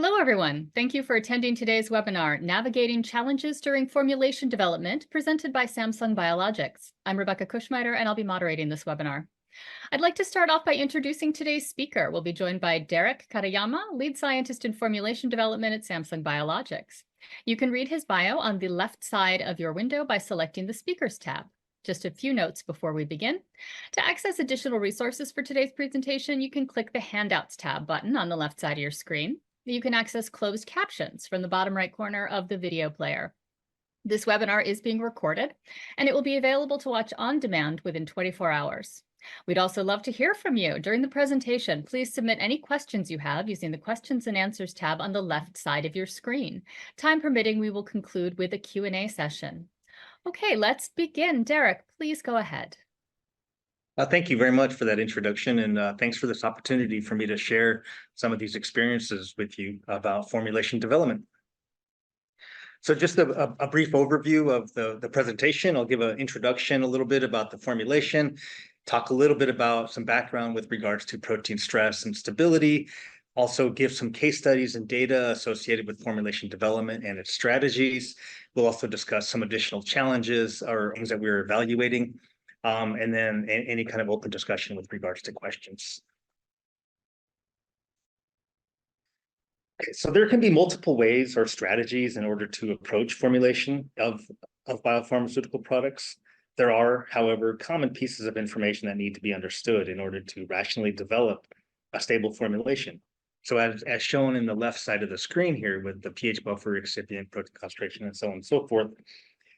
Hello, everyone. Thank you for attending today's webinar, Navigating Challenges During Formulation Development, presented by Samsung Biologics. I'm Rebecca Kushmiter, and I'll be moderating this webinar. I'd like to start off by introducing today's speaker. We'll be joined by Derek Katayama, Lead Scientist in Formulation Development at Samsung Biologics. You can read his bio on the left side of your window by selecting the Speakers tab. Just a few notes before we begin. To access additional resources for today's presentation, you can click the Handouts tab button on the left side of your screen. You can access closed captions from the bottom right corner of the video player. This webinar is being recorded, and it will be available to watch on demand within 24 hours. We'd also love to hear from you. During the presentation, please submit any questions you have using the Questions and Answers tab on the left side of your screen. Time permitting, we will conclude with a Q&A session. Okay, let's begin. Derek, please go ahead. Thank you very much for that introduction, and thanks for this opportunity for me to share some of these experiences with you about formulation development. So just a brief overview of the presentation. I'll give an introduction, a little bit about the formulation, talk a little bit about some background with regards to protein stress and stability, also give some case studies and data associated with formulation development and its strategies. We'll also discuss some additional challenges or things that we're evaluating. And then any kind of open discussion with regards to questions. Okay, so there can be multiple ways or strategies in order to approach formulation of biopharmaceutical products. There are, however, common pieces of information that need to be understood in order to rationally develop a stable formulation. So as shown in the left side of the screen here with the pH buffer, excipient, protein concentration, and so on and so forth,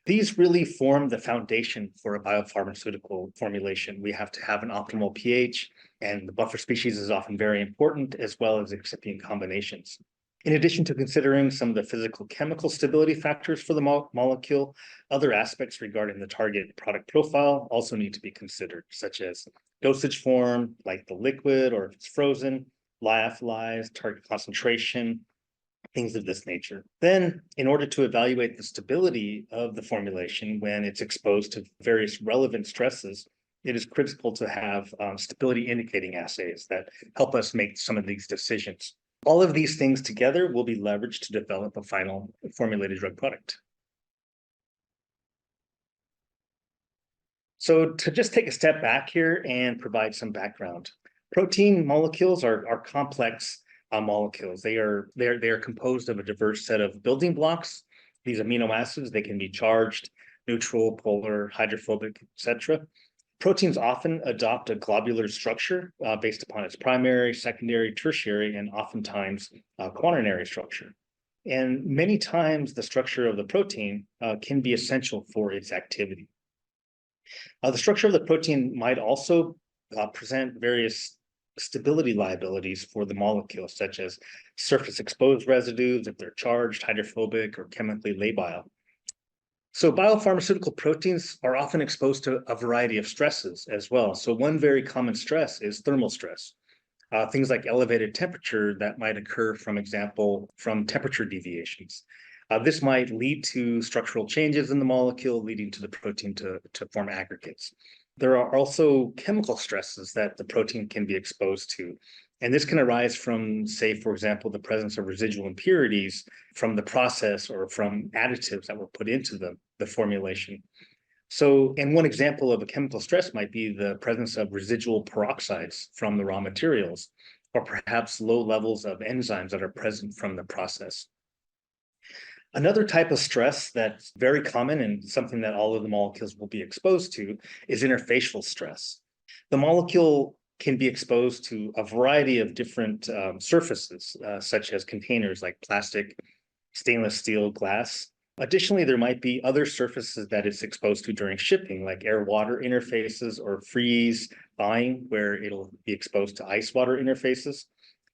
these really form the foundation for a biopharmaceutical formulation. We have to have an optimal pH, and the buffer species is often very important, as well as excipient combinations. In addition to considering some of the physical chemical stability factors for the molecule, other aspects regarding the target product profile also need to be considered, such as dosage form, like the liquid, or if it's frozen, lyophilized, target concentration, things of this nature. Then, in order to evaluate the stability of the formulation when it's exposed to various relevant stresses, it is critical to have stability indicating assays that help us make some of these decisions. All of these things together will be leveraged to develop a final formulated drug product. So to just take a step back here and provide some background, protein molecules are complex molecules. They are composed of a diverse set of building blocks. These amino acids, they can be charged, neutral, polar, hydrophobic, etc. Proteins often adopt a globular structure based upon its primary, secondary, tertiary, and oftentimes quaternary structure. And many times the structure of the protein can be essential for its activity. The structure of the protein might also present various stability liabilities for the molecule, such as surface exposed residues if they're charged, hydrophobic, or chemically labile. So biopharmaceutical proteins are often exposed to a variety of stresses as well. So one very common stress is thermal stress. Things like elevated temperature that might occur, from example, from temperature deviations. This might lead to structural changes in the molecule, leading to the protein to form aggregates. There are also chemical stresses that the protein can be exposed to. And this can arise from, say, for example, the presence of residual impurities from the process or from additives that were put into the formulation. So, and one example of a chemical stress might be the presence of residual peroxides from the raw materials, or perhaps low levels of enzymes that are present from the process. Another type of stress that's very common and something that all of the molecules will be exposed to is interfacial stress. The molecule can be exposed to a variety of different surfaces, such as containers like plastic, stainless steel, glass. Additionally, there might be other surfaces that it's exposed to during shipping, like air-water interfaces or freeze, thawing, where it'll be exposed to ice-water interfaces.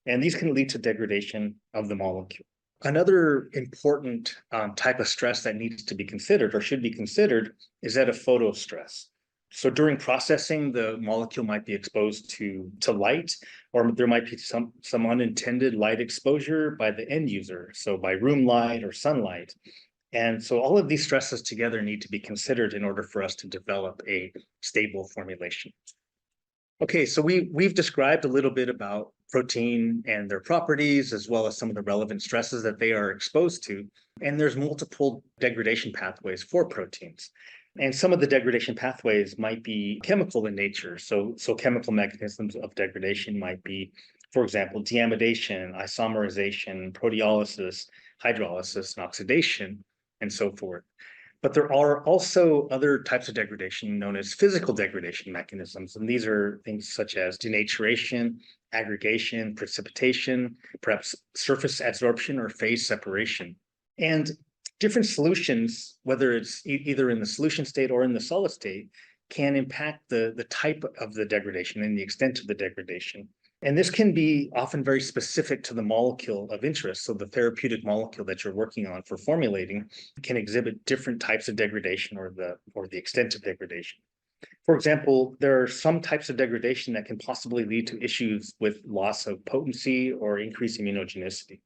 And these can lead to degradation of the molecule. Another important type of stress that needs to be considered or should be considered is that of photostress. So during processing, the molecule might be exposed to light, or there might be some unintended light exposure by the end user, so by room light or sunlight. And so all of these stresses together need to be considered in order for us to develop a stable formulation. Okay, so we've described a little bit about protein and their properties, as well as some of the relevant stresses that they are exposed to. And there's multiple degradation pathways for proteins. And some of the degradation pathways might be chemical in nature. So chemical mechanisms of degradation might be, for example, deamidation, isomerization, proteolysis, hydrolysis, and oxidation, and so forth. But there are also other types of degradation known as physical degradation mechanisms. And these are things such as denaturation, aggregation, precipitation, perhaps surface adsorption or phase separation. And different solutions, whether it's either in the solution state or in the solid state, can impact the type of the degradation and the extent of the degradation. And this can be often very specific to the molecule of interest. So the therapeutic molecule that you're working on for formulating can exhibit different types of degradation or the extent of degradation. For example, there are some types of degradation that can possibly lead to issues with loss of potency or increased immunogenicity.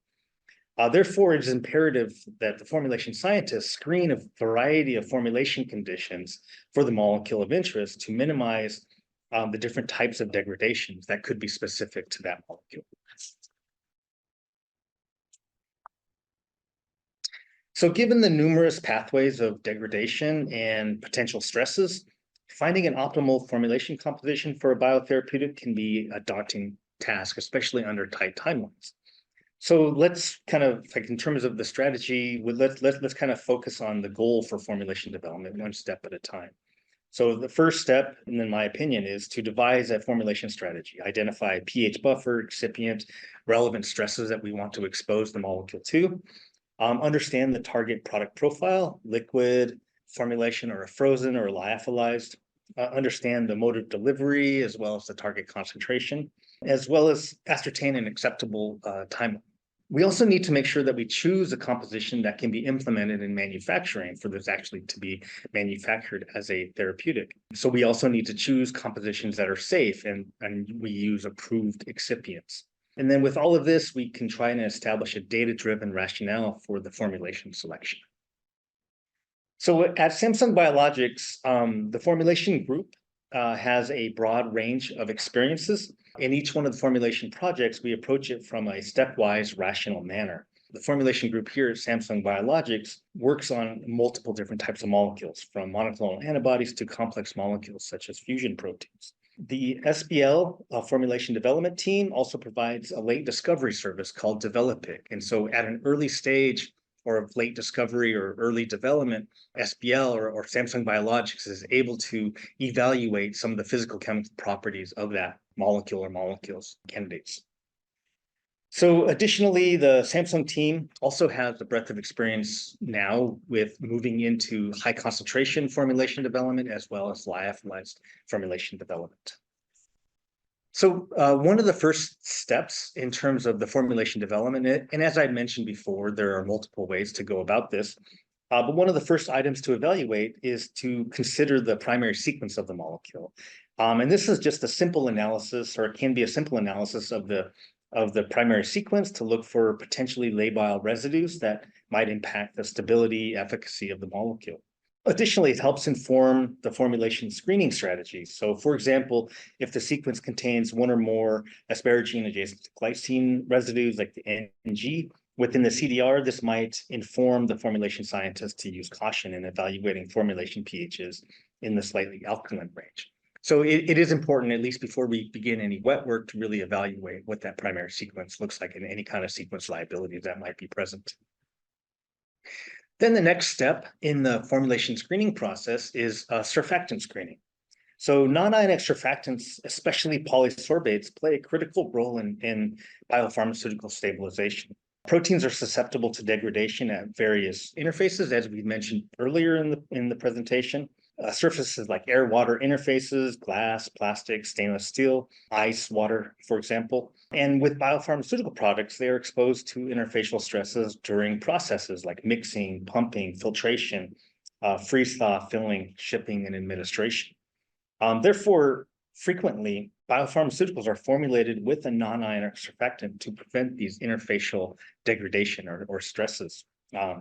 Therefore, it is imperative that the formulation scientists screen a variety of formulation conditions for the molecule of interest to minimize the different types of degradations that could be specific to that molecule. So given the numerous pathways of degradation and potential stresses, finding an optimal formulation composition for a biotherapeutic can be a daunting task, especially under tight timelines. So let's kind of, like in terms of the strategy, let's kind of focus on the goal for formulation development one step at a time. So the first step, in my opinion, is to devise a formulation strategy, identify pH buffer, excipient, relevant stresses that we want to expose the molecule to, understand the target product profile, liquid, formulation, or a frozen or lyophilized, understand the mode of delivery, as well as the target concentration, as well as ascertain an acceptable timeline. We also need to make sure that we choose a composition that can be implemented in manufacturing for this actually to be manufactured as a therapeutic. So we also need to choose compositions that are safe and we use approved excipients. And then with all of this, we can try and establish a data-driven rationale for the formulation selection. So at Samsung Biologics, the formulation group has a broad range of experiences. In each one of the formulation projects, we approach it from a stepwise, rational manner. The formulation group here at Samsung Biologics works on multiple different types of molecules, from monoclonal antibodies to complex molecules such as fusion proteins. The SBL formulation development team also provides a late discovery service called DevelopIC. And so at an early stage or of late discovery or early development, SBL or Samsung Biologics is able to evaluate some of the physical chemical properties of that molecule or molecules candidates. So additionally, the Samsung team also has a breadth of experience now with moving into high concentration formulation development as well as lyophilized formulation development. So one of the first steps in terms of the formulation development, and as I mentioned before, there are multiple ways to go about this, but one of the first items to evaluate is to consider the primary sequence of the molecule. And this is just a simple analysis, or it can be a simple analysis of the primary sequence to look for potentially labile residues that might impact the stability, efficacy of the molecule. Additionally, it helps inform the formulation screening strategy. So for example, if the sequence contains one or more asparagine adjacent to glycine residues like the NG within the CDR, this might inform the formulation scientist to use caution in evaluating formulation pHs in the slightly alkaline range. So it is important, at least before we begin any wet work, to really evaluate what that primary sequence looks like and any kind of sequence liability that might be present. Then the next step in the formulation screening process is surfactant screening. So non-ionic surfactants, especially polysorbates, play a critical role in biopharmaceutical stabilization. Proteins are susceptible to degradation at various interfaces, as we mentioned earlier in the presentation. Surfaces like air-water interfaces, glass, plastic, stainless steel, ice, water, for example. And with biopharmaceutical products, they are exposed to interfacial stresses during processes like mixing, pumping, filtration, freeze-thaw, filling, shipping, and administration. Therefore, frequently, biopharmaceuticals are formulated with a non-ionic surfactant to prevent these interfacial degradation or stresses,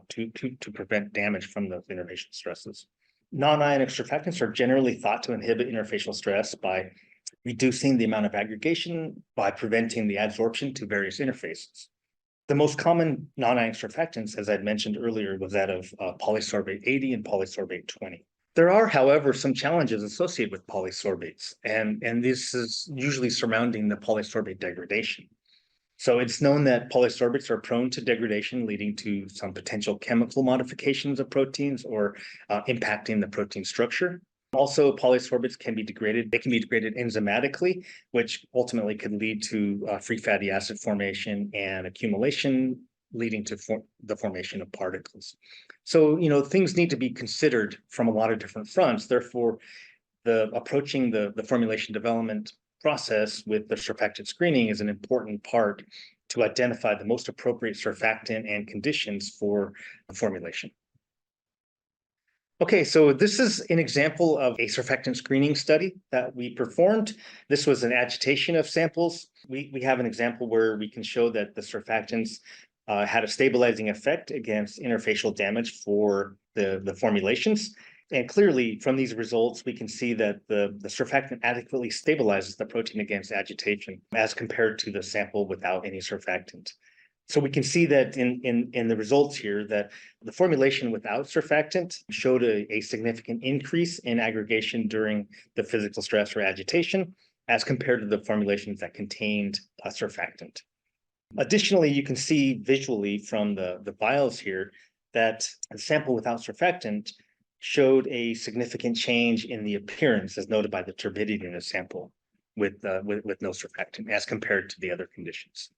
to prevent damage from those interfacial stresses. Non-ionic surfactants are generally thought to inhibit interfacial stress by reducing the amount of aggregation by preventing the adsorption to various interfaces. The most common non-ionic surfactants, as I'd mentioned earlier, was that of polysorbate 80 and polysorbate 20. There are, however, some challenges associated with polysorbates, and this is usually surrounding the polysorbate degradation. So it's known that polysorbates are prone to degradation, leading to some potential chemical modifications of proteins or impacting the protein structure. Also, polysorbates can be degraded. They can be degraded enzymatically, which ultimately could lead to free fatty acid formation and accumulation, leading to the formation of particles. So, things need to be considered from a lot of different fronts. Therefore, approaching the formulation development process with the surfactant screening is an important part to identify the most appropriate surfactant and conditions for the formulation. Okay, so this is an example of a surfactant screening study that we performed. This was an agitation of samples. We have an example where we can show that the surfactants had a stabilizing effect against interfacial damage for the formulations. And clearly, from these results, we can see that the surfactant adequately stabilizes the protein against agitation as compared to the sample without any surfactant. So we can see that in the results here that the formulation without surfactant showed a significant increase in aggregation during the physical stress or agitation as compared to the formulations that contained a surfactant. Additionally, you can see visually from the vials here that the sample without surfactant showed a significant change in the appearance as noted by the turbidity in the sample with no surfactant as compared to the other conditions.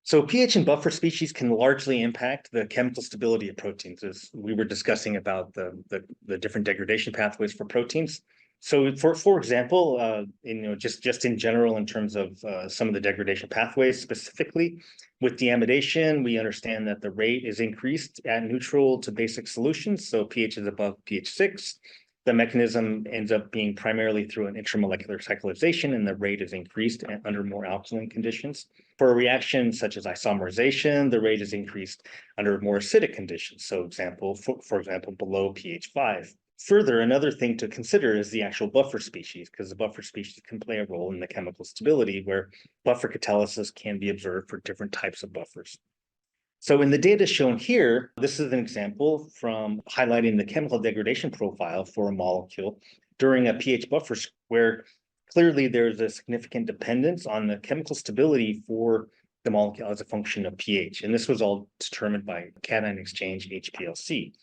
So pH and buffer species can largely impact the chemical stability of proteins, as we were discussing about the different degradation pathways for proteins. So for example, just in general, in terms of some of the degradation pathways specifically, with deamidation, we understand that the rate is increased at neutral to basic solutions. So pH is above pH 6. The mechanism ends up being primarily through an intramolecular cyclization, and the rate is increased under more alkaline conditions. For a reaction such as isomerization, the rate is increased under more acidic conditions. So for example, below pH 5. Further, another thing to consider is the actual buffer species, because the buffer species can play a role in the chemical stability, where buffer catalysis can be observed for different types of buffers. So in the data shown here, this is an example from highlighting the chemical degradation profile for a molecule during a pH buffer where clearly there's a significant dependence on the chemical stability for the molecule as a function of pH. And this was all determined by cation exchange HPLC.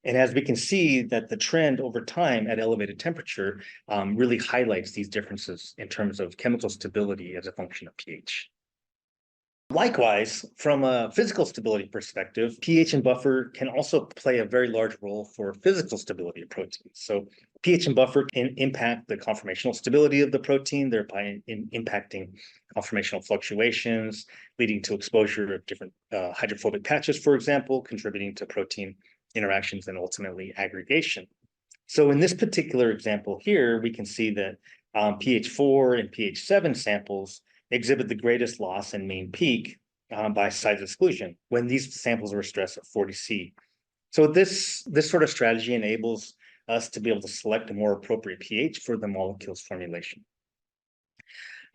And as we can see that the trend over time at elevated temperature really highlights these differences in terms of chemical stability as a function of pH. Likewise, from a physical stability perspective, pH and buffer can also play a very large role for physical stability of proteins. So pH and buffer can impact the conformational stability of the protein, thereby impacting conformational fluctuations, leading to exposure of different hydrophobic patches, for example, contributing to protein interactions and ultimately aggregation. So in this particular example here, we can see that pH 4 and pH 7 samples exhibit the greatest loss and mean peak by size exclusion when these samples were stressed at 40 C. So this sort of strategy enables us to be able to select a more appropriate pH for the molecule's formulation.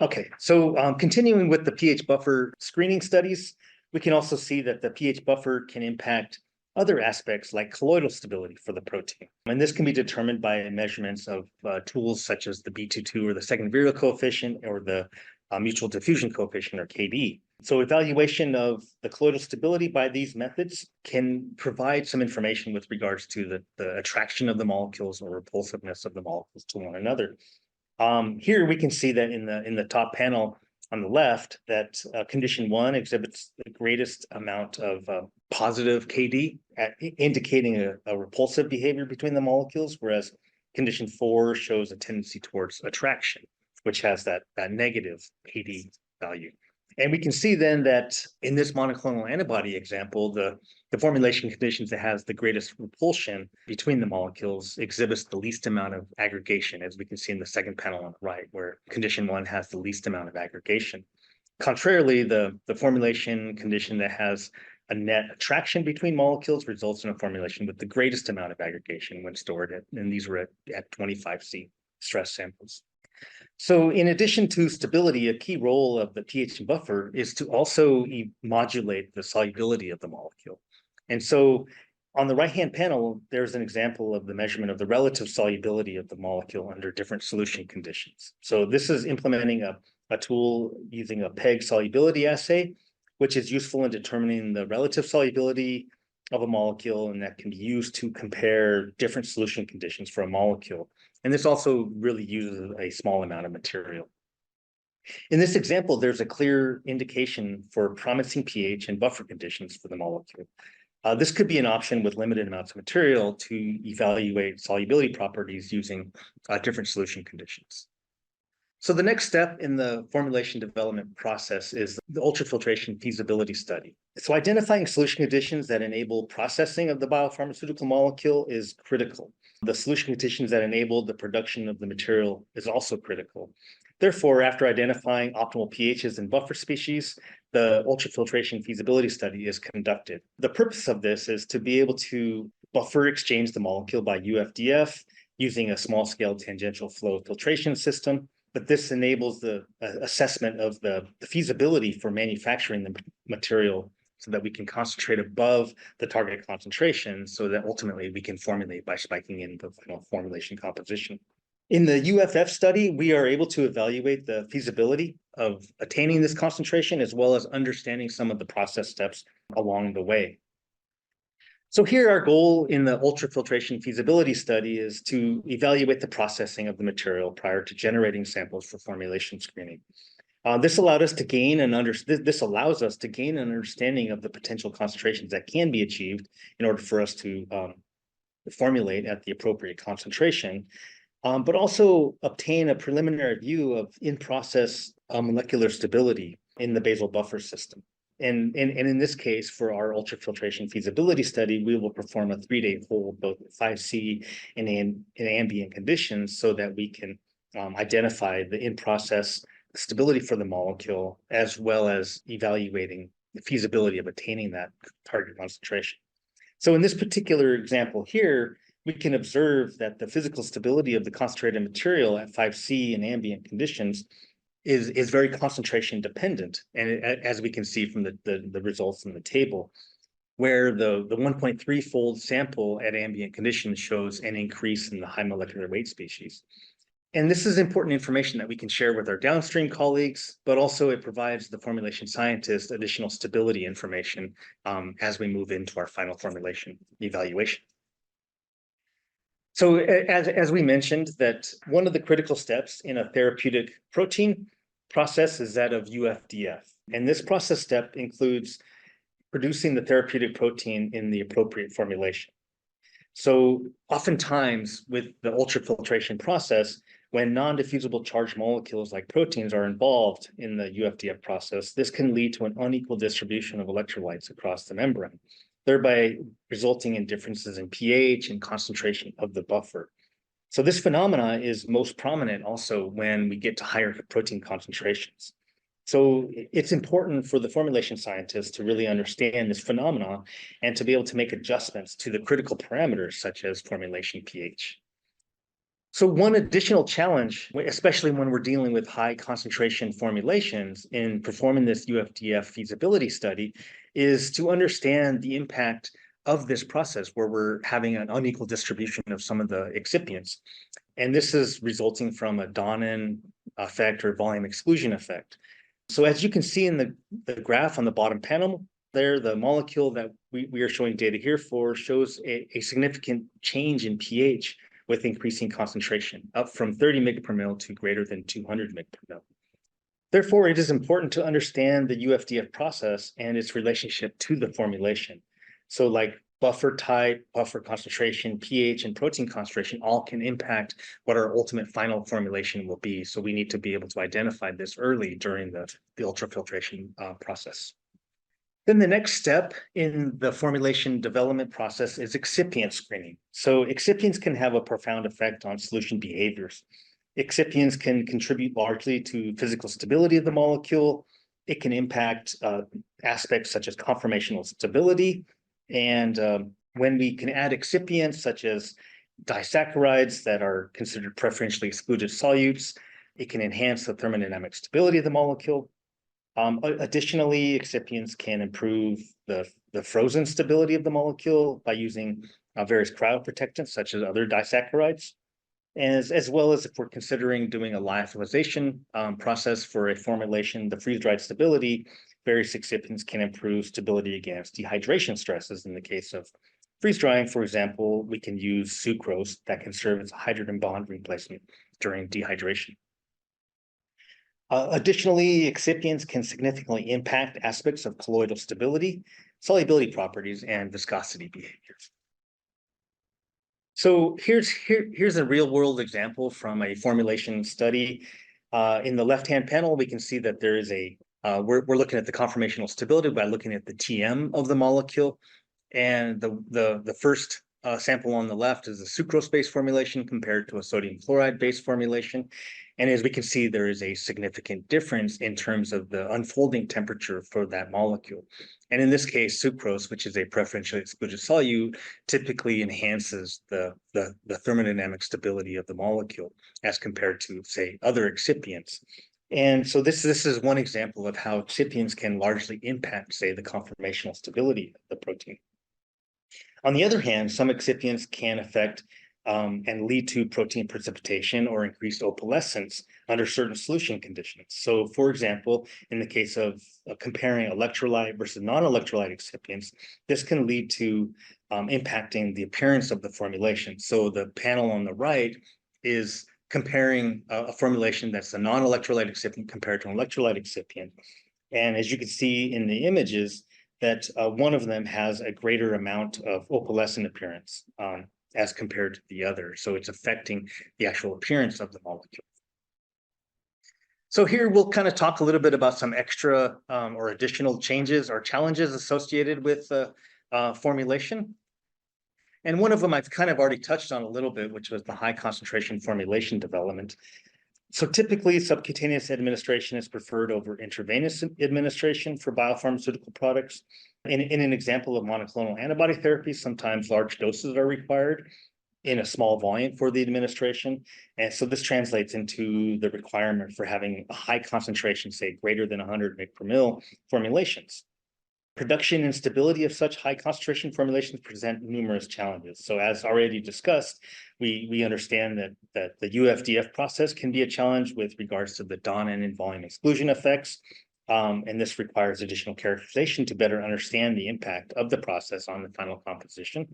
Okay, so continuing with the pH buffer screening studies, we can also see that the pH buffer can impact other aspects like colloidal stability for the protein. And this can be determined by measurements of tools such as the B22 or the second virial coefficient or the mutual diffusion coefficient or KD. So evaluation of the colloidal stability by these methods can provide some information with regards to the attraction of the molecules or repulsiveness of the molecules to one another. Here we can see that in the top panel on the left that condition 1 exhibits the greatest amount of positive KD, indicating a repulsive behavior between the molecules, whereas condition 4 shows a tendency towards attraction, which has that negative KD value. And we can see then that in this monoclonal antibody example, the formulation conditions that has the greatest repulsion between the molecules exhibits the least amount of aggregation, as we can see in the second panel on the right, where condition 1 has the least amount of aggregation. Contrarily, the formulation condition that has a net attraction between molecules results in a formulation with the greatest amount of aggregation when stored at, and these were at 25 C stress samples. So in addition to stability, a key role of the pH and buffer is to also modulate the solubility of the molecule. And so on the right-hand panel, there's an example of the measurement of the relative solubility of the molecule under different solution conditions. So this is implementing a tool using a PEG solubility assay, which is useful in determining the relative solubility of a molecule, and that can be used to compare different solution conditions for a molecule. And this also really uses a small amount of material. In this example, there's a clear indication for promising pH and buffer conditions for the molecule. This could be an option with limited amounts of material to evaluate solubility properties using different solution conditions. So the next step in the formulation development process is the ultrafiltration feasibility study. So identifying solution conditions that enable processing of the biopharmaceutical molecule is critical. The solution conditions that enable the production of the material is also critical. Therefore, after identifying optimal pHs and buffer species, the ultrafiltration feasibility study is conducted. The purpose of this is to be able to buffer exchange the molecule by UFDF using a small-scale tangential flow filtration system. But this enables the assessment of the feasibility for manufacturing the material so that we can concentrate above the target concentration so that ultimately we can formulate by spiking in the final formulation composition. In the UFF study, we are able to evaluate the feasibility of attaining this concentration as well as understanding some of the process steps along the way. So here our goal in the ultrafiltration feasibility study is to evaluate the processing of the material prior to generating samples for formulation screening. This allows us to gain an understanding of the potential concentrations that can be achieved in order for us to formulate at the appropriate concentration, but also obtain a preliminary view of in-process molecular stability in the basal buffer system. And in this case, for our ultrafiltration feasibility study, we will perform a 3-day hold, both at 5C and in ambient conditions, so that we can identify the in-process stability for the molecule, as well as evaluating the feasibility of attaining that target concentration. So in this particular example here, we can observe that the physical stability of the concentrated material at 5C in ambient conditions is very concentration dependent. And as we can see from the results in the table, where the 1.3-fold sample at ambient conditions shows an increase in the high molecular weight species. And this is important information that we can share with our downstream colleagues, but also it provides the formulation scientist additional stability information as we move into our final formulation evaluation. So as we mentioned, that one of the critical steps in a therapeutic protein process is that of UFDF. And this process step includes producing the therapeutic protein in the appropriate formulation. So oftentimes with the ultrafiltration process, when non-diffusible charged molecules like proteins are involved in the UFDF process, this can lead to an unequal distribution of electrolytes across the membrane, thereby resulting in differences in pH and concentration of the buffer. So this phenomena is most prominent also when we get to higher protein concentrations. So it's important for the formulation scientists to really understand this phenomena and to be able to make adjustments to the critical parameters such as formulation pH. So one additional challenge, especially when we're dealing with high concentration formulations in performing this UFDF feasibility study, is to understand the impact of this process where we're having an unequal distribution of some of the excipients. And this is resulting from a Donnan effect or volume exclusion effect. So as you can see in the graph on the bottom panel there, the molecule that we are showing data here for shows a significant change in pH with increasing concentration, up from 30 mg per mil to greater than 200 mg per mil. Therefore, it is important to understand the UFDF process and its relationship to the formulation. So like buffer type, buffer concentration, pH, and protein concentration all can impact what our ultimate final formulation will be. So we need to be able to identify this early during the ultrafiltration process. Then the next step in the formulation development process is excipient screening. So excipients can have a profound effect on solution behaviors. Excipients can contribute largely to physical stability of the molecule. It can impact aspects such as conformational stability. And when we can add excipients such as disaccharides that are considered preferentially excluded solutes, It can enhance the thermodynamic stability of the molecule. Additionally, excipients can improve the frozen stability of the molecule by using various cryoprotectants, such as other disaccharides. As well as if we're considering doing a lyophilization process for a formulation, the freeze-dried stability, various excipients can improve stability against dehydration stresses. In the case of freeze drying, for example, we can use sucrose that can serve as a hydrogen bond replacement during dehydration. Additionally, excipients can significantly impact aspects of colloidal stability, solubility properties, and viscosity behaviors. So here's a real world example from a formulation study. In the left-hand panel, we can see that there is we're looking at the conformational stability by looking at the TM of the molecule. And the first sample on the left is a sucrose-based formulation compared to a sodium chloride-based formulation. And as we can see, there is a significant difference in terms of the unfolding temperature for that molecule. And in this case, sucrose, which is a preferentially excluded solute, typically enhances the thermodynamic stability of the molecule as compared to, say, other excipients. And so this is one example of how excipients can largely impact, say, the conformational stability of the protein. On the other hand, some excipients can affect and lead to protein precipitation or increased opalescence under certain solution conditions. So, for example, in the case of comparing electrolyte versus non-electrolyte excipients, this can lead to impacting the appearance of the formulation. So the panel on the right is comparing a formulation that's a non-electrolyte excipient compared to an electrolyte excipient. And as you can see in the images, that one of them has a greater amount of opalescent appearance as compared to the other. So it's affecting the actual appearance of the molecule. So here we'll kind of talk a little bit about some extra or additional changes or challenges associated with formulation. And one of them I've kind of already touched on a little bit, which was the high concentration formulation development. So typically, subcutaneous administration is preferred over intravenous administration for biopharmaceutical products. In an example of monoclonal antibody therapy, sometimes large doses are required in a small volume for the administration. And so this translates into the requirement for having a high concentration, say greater than 100 mg per mil formulations. Production and stability of such high concentration formulations present numerous challenges. So as already discussed, we understand that the UFDF process can be a challenge with regards to the Donin and volume exclusion effects. And this requires additional characterization to better understand the impact of the process on the final composition.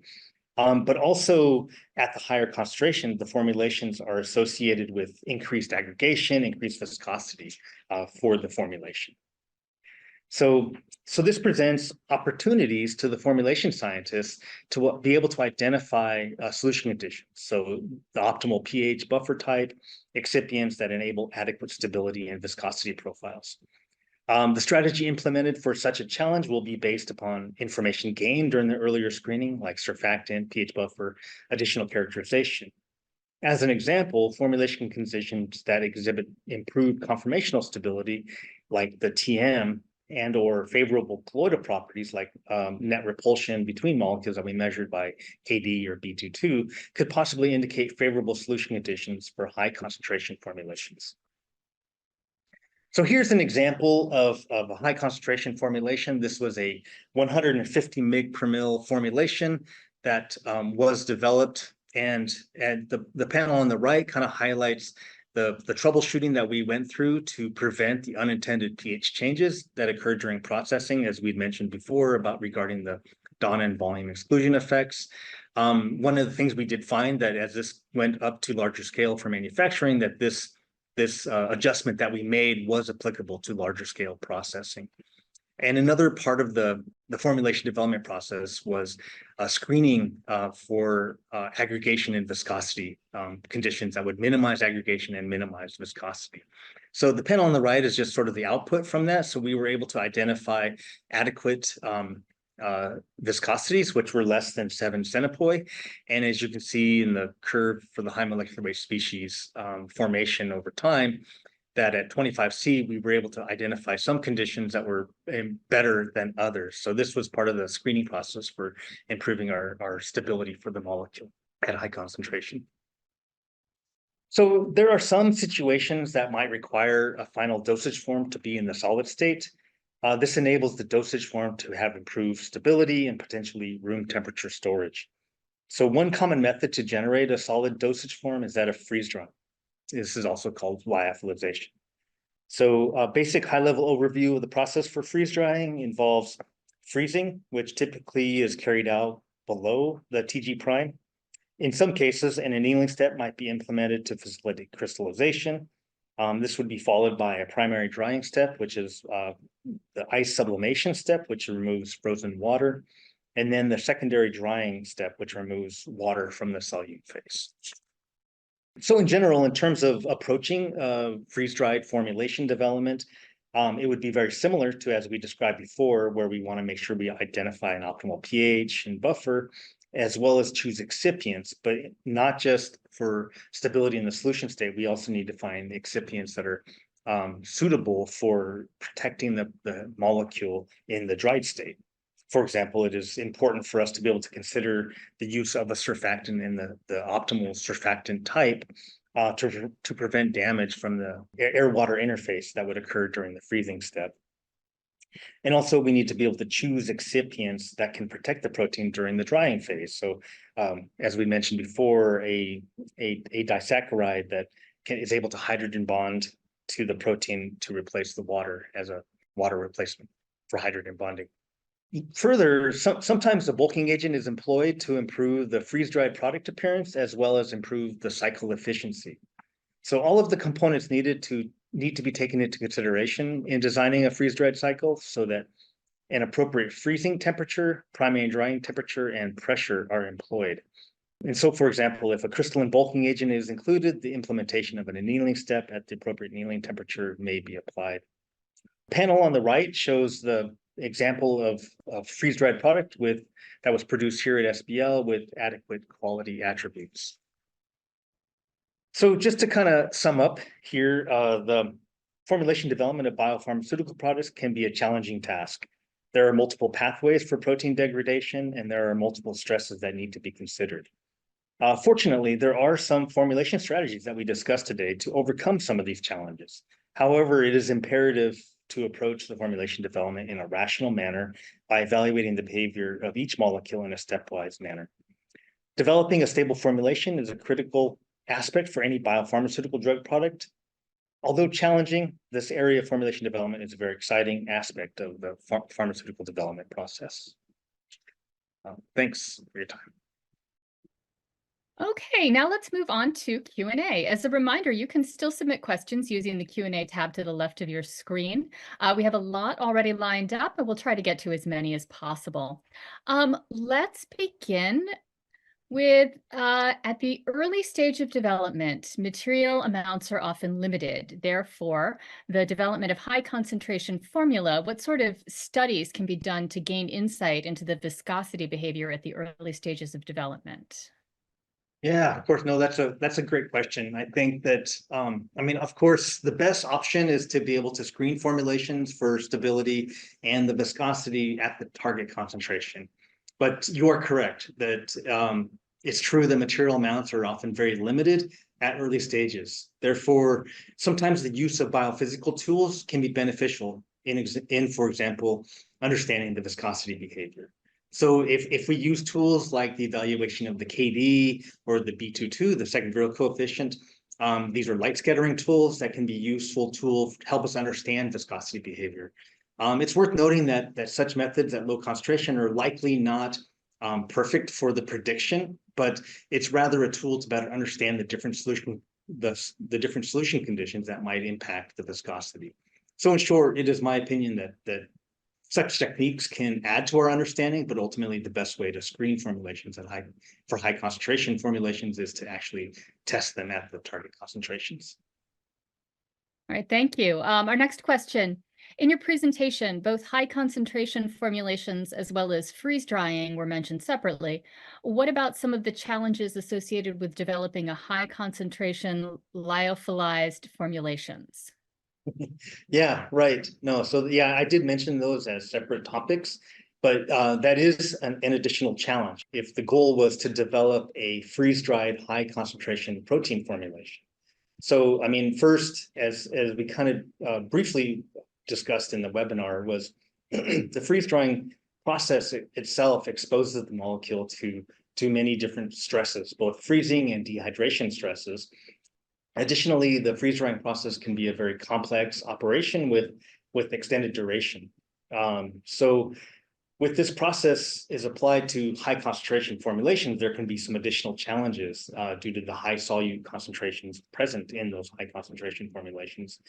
But also at the higher concentration, the formulations are associated with increased aggregation, increased viscosity for the formulation. So this presents opportunities to the formulation scientists to be able to identify solution conditions. So the optimal pH buffer type, excipients that enable adequate stability and viscosity profiles. The strategy implemented for such a challenge will be based upon information gained during the earlier screening, like surfactant, pH buffer, additional characterization. As an example, formulation conditions that exhibit improved conformational stability, like the TM, and or favorable colloidal properties like net repulsion between molecules that we measured by KD or B22 could possibly indicate favorable solution conditions for high concentration formulations. So here's an example of a high concentration formulation. This was a 150 mg per mil formulation that was developed, and the panel on the right kind of highlights the troubleshooting that we went through to prevent the unintended pH changes that occurred during processing, as we'd mentioned before about regarding the Donin volume exclusion effects. One of the things we did find that as this went up to larger scale for manufacturing, that this adjustment that we made was applicable to larger scale processing. And another part of the formulation development process was screening for aggregation and viscosity conditions that would minimize aggregation and minimize viscosity. So the panel on the right is just sort of the output from that. So we were able to identify adequate viscosities, which were less than 7 centipoi. And as you can see in the curve for the high molecular weight species formation over time, that at 25C, we were able to identify some conditions that were better than others. So this was part of the screening process for improving our stability for the molecule at high concentration. So there are some situations that might require a final dosage form to be in the solid state. This enables the dosage form to have improved stability and potentially room temperature storage. So one common method to generate a solid dosage form is that of freeze drying. This is also called lyophilization. So a basic high-level overview of the process for freeze drying involves freezing, which typically is carried out below the TG prime. In some cases, an annealing step might be implemented to facilitate crystallization. This would be followed by a primary drying step, which is the ice sublimation step, which removes frozen water, and then the secondary drying step, which removes water from the solute phase. So in general, in terms of approaching freeze-dried formulation development, it would be very similar to as we described before, where we want to make sure we identify an optimal pH and buffer, as well as choose excipients, but not just for stability in the solution state. We also need to find excipients that are suitable for protecting the molecule in the dried state. For example, it is important for us to be able to consider the use of a surfactant in the optimal surfactant type to prevent damage from the air-water interface that would occur during the freezing step. And also we need to be able to choose excipients that can protect the protein during the drying phase. So as we mentioned before, a disaccharide that is able to hydrogen bond to the protein to replace the water as a water replacement for hydrogen bonding. Further, sometimes the bulking agent is employed to improve the freeze-dried product appearance as well as improve the cycle efficiency. So all of the components need to be taken into consideration in designing a freeze-dried cycle so that an appropriate freezing temperature, primary and drying temperature, and pressure are employed. And so, for example, if a crystalline bulking agent is included, the implementation of an annealing step at the appropriate annealing temperature may be applied. The panel on the right shows the example of freeze-dried product that was produced here at SBL with adequate quality attributes. So just to kind of sum up here, the formulation development of biopharmaceutical products can be a challenging task. There are multiple pathways for protein degradation, and there are multiple stresses that need to be considered. Fortunately, there are some formulation strategies that we discussed today to overcome some of these challenges. However, it is imperative to approach the formulation development in a rational manner by evaluating the behavior of each molecule in a stepwise manner. Developing a stable formulation is a critical aspect for any biopharmaceutical drug product. Although challenging, this area of formulation development is a very exciting aspect of the pharmaceutical development process. Thanks for your time. Okay, now let's move on to Q&A. As a reminder, you can still submit questions using the Q&A tab to the left of your screen. We have a lot already lined up, and we'll try to get to as many as possible. Let's begin with, at the early stage of development, material amounts are often limited. Therefore, the development of high concentration formula, what sort of studies can be done to gain insight into the viscosity behavior at the early stages of development? Yeah, of course. No, that's a great question. I think that, I mean, of course, the best option is to be able to screen formulations for stability and the viscosity at the target concentration. But you are correct that it's true that material amounts are often very limited at early stages. Therefore, sometimes the use of biophysical tools can be beneficial in, for example, understanding the viscosity behavior. So if we use tools like the evaluation of the KD or the B22, the second Virial coefficient, these are light scattering tools that can be useful tools to help us understand viscosity behavior. It's worth noting that such methods at low concentration are likely not perfect for the prediction, but it's rather a tool to better understand the different solution conditions that might impact the viscosity. So in short, it is my opinion that such techniques can add to our understanding, but ultimately the best way to screen formulations for high concentration formulations is to actually test them at the target concentrations. All right, thank you. Our next question. In your presentation, both high concentration formulations as well as freeze drying were mentioned separately. What about some of the challenges associated with developing a high concentration lyophilized formulations? Yeah, right. No, so yeah, I did mention those as separate topics, but that is an additional challenge. If the goal was to develop a freeze-dried high concentration protein formulation, So, I mean, first, as we kind of briefly discussed in the webinar, was the freeze drying process itself exposes the molecule to many different stresses, both freezing and dehydration stresses. Additionally, the freeze drying process can be a very complex operation with extended duration. So with this process is applied to high concentration formulations, there can be some additional challenges due to the high solute concentrations present in those high concentration formulations.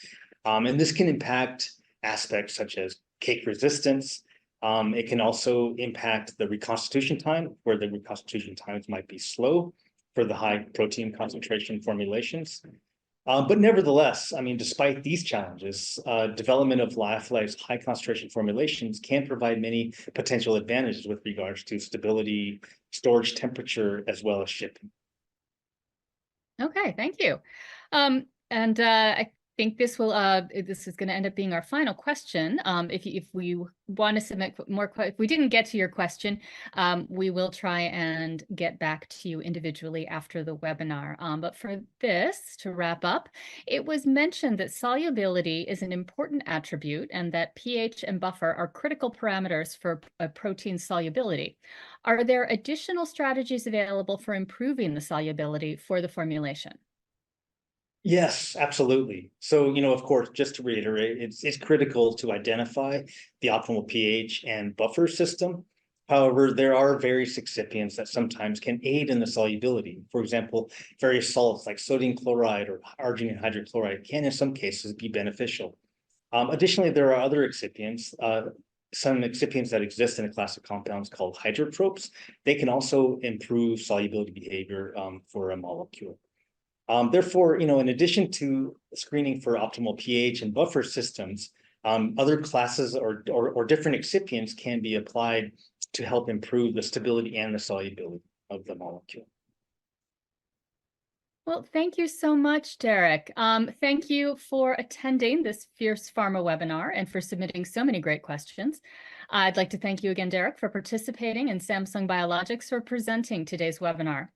And this can impact aspects such as cake resistance. It can also impact the reconstitution time, where the reconstitution times might be slow for the high protein concentration formulations. But nevertheless, I mean, despite these challenges, development of lyophilized high concentration formulations can provide many potential advantages with regards to stability, storage temperature, as well as shipping. Okay, thank you. I think this is going to end up being our final question. If we want to submit more, if we didn't get to your question, we will try and get back to you individually after the webinar. But for this, to wrap up, it was mentioned that solubility is an important attribute and that pH and buffer are critical parameters for a protein solubility. Are there additional strategies available for improving the solubility for the formulation? Yes, absolutely. So, of course, just to reiterate, it's critical to identify the optimal pH and buffer system. However, there are various excipients that sometimes can aid in the solubility. For example, various salts like sodium chloride or arginine hydrochloride can, in some cases, be beneficial. Additionally, there are other excipients, some excipients that exist in a class of compounds called hydrotropes. They can also improve solubility behavior for a molecule. Therefore, in addition to screening for optimal pH and buffer systems, other classes or different excipients can be applied to help improve the stability and the solubility of the molecule. Well, thank you so much, Derek. Thank you for attending this Fierce Pharma webinar and for submitting so many great questions. I'd like to thank you again, Derek, for participating, and Samsung Biologics for presenting today's webinar.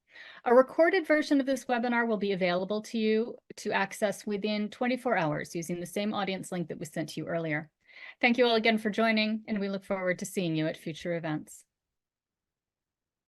A recorded version of this webinar will be available to you to access within 24 hours using the same audience link that was sent to you earlier. Thank you all again for joining, and we look forward to seeing you at future events.